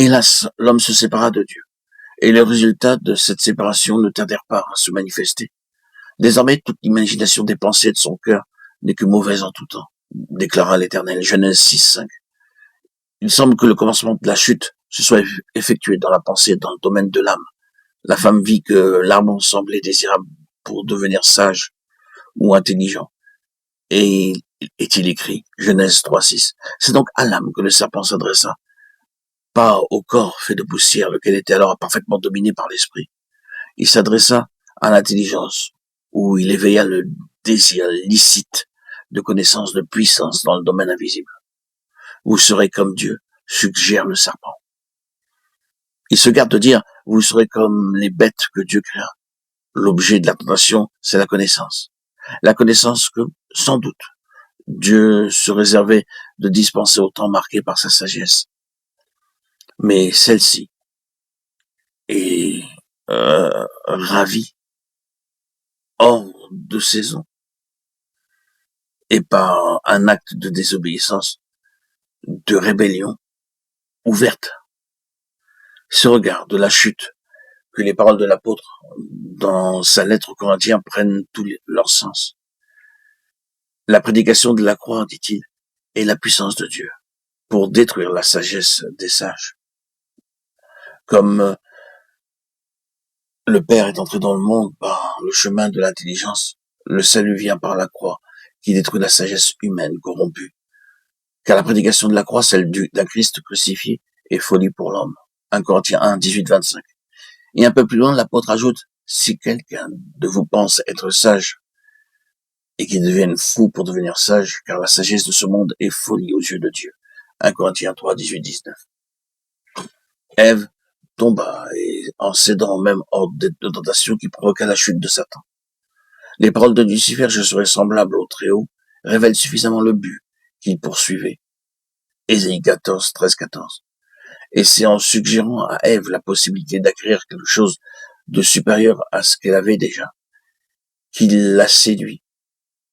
Hélas, l'homme se sépara de Dieu, et les résultats de cette séparation ne tardèrent pas à se manifester. Désormais, toute l'imagination des pensées de son cœur n'est que mauvaise en tout temps, déclara l'Éternel. Genèse 6:5. Il semble que le commencement de la chute se soit effectué dans la pensée, dans le domaine de l'âme. La femme vit que l'arbre semblait désirable pour devenir sage ou intelligent. Et est-il écrit, Genèse 3:6. C'est donc à l'âme que le serpent s'adressa, pas au corps fait de poussière, lequel était alors parfaitement dominé par l'esprit. Il s'adressa à l'intelligence, où il éveilla le désir licite de connaissance, de puissance dans le domaine invisible. Vous serez comme Dieu, suggère le serpent. Il se garde de dire, vous serez comme les bêtes que Dieu créa. L'objet de la tentation, c'est la connaissance. La connaissance que, sans doute, Dieu se réservait de dispenser au temps marqué par sa sagesse. Mais celle-ci est ravie, hors de saison, et par un acte de désobéissance, de rébellion ouverte. Ce regard de la chute, que les paroles de l'apôtre dans sa lettre aux Corinthiens prennent tout leur sens. La prédication de la croix, dit-il, est la puissance de Dieu pour détruire la sagesse des sages. Comme le Père est entré dans le monde par le chemin de l'intelligence, le salut vient par la croix qui détruit la sagesse humaine corrompue. Car la prédication de la croix, celle d'un Christ crucifié, est folie pour l'homme. 1 Corinthiens 1, 18-25. Et un peu plus loin, l'apôtre ajoute, si quelqu'un de vous pense être sage et qu'il devienne fou pour devenir sage, car la sagesse de ce monde est folie aux yeux de Dieu. 1 Corinthiens 3, 18-19. Ève tomba en cédant au même ordre de tentation qui provoqua la chute de Satan. Les paroles de Lucifer, je serai semblable au Très-Haut, révèlent suffisamment le but qu'il poursuivait. Ésaïe 14, 13-14. Et c'est en suggérant à Ève la possibilité d'acquérir quelque chose de supérieur à ce qu'elle avait déjà, qu'il l'a séduit.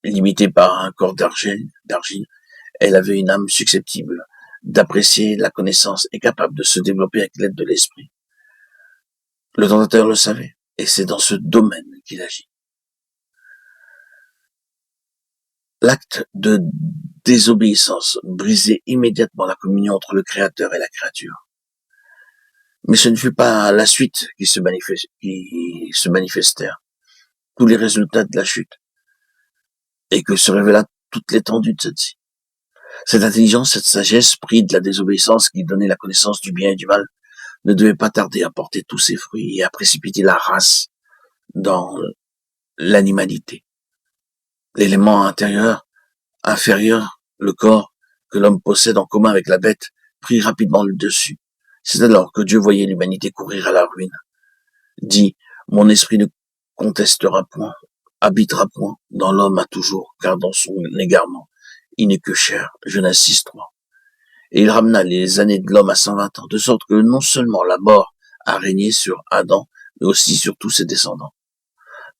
Limitée par un corps d'argile, elle avait une âme susceptible d'apprécier la connaissance et capable de se développer avec l'aide de l'esprit. Le tentateur le savait, et c'est dans ce domaine qu'il agit. L'acte de désobéissance brisait immédiatement la communion entre le Créateur et la créature. Mais ce ne fut pas la suite qui se manifestèrent, tous les résultats de la chute, et que se révéla toute l'étendue de celle-ci. Cette intelligence, cette sagesse, prise de la désobéissance qui donnait la connaissance du bien et du mal, ne devait pas tarder à porter tous ses fruits et à précipiter la race dans l'animalité. L'élément inférieur, le corps, que l'homme possède en commun avec la bête, prit rapidement le dessus. C'est alors que Dieu voyait l'humanité courir à la ruine. Dit, mon esprit ne contestera point, habitera point dans l'homme à toujours, car dans son égarement, il n'est que chair. Genèse 6:3. Et il ramena les années de l'homme à 120 ans, de sorte que non seulement la mort a régné sur Adam, mais aussi sur tous ses descendants.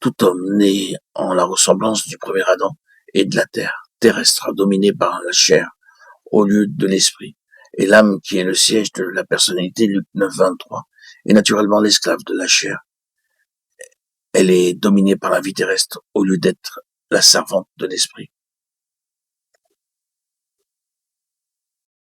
Tout homme né en la ressemblance du premier Adam et de la terre terrestre, dominé par la chair au lieu de l'esprit. Et l'âme, qui est le siège de la personnalité, Luc 9:23, est naturellement l'esclave de la chair. Elle est dominée par la vie terrestre au lieu d'être la servante de l'esprit.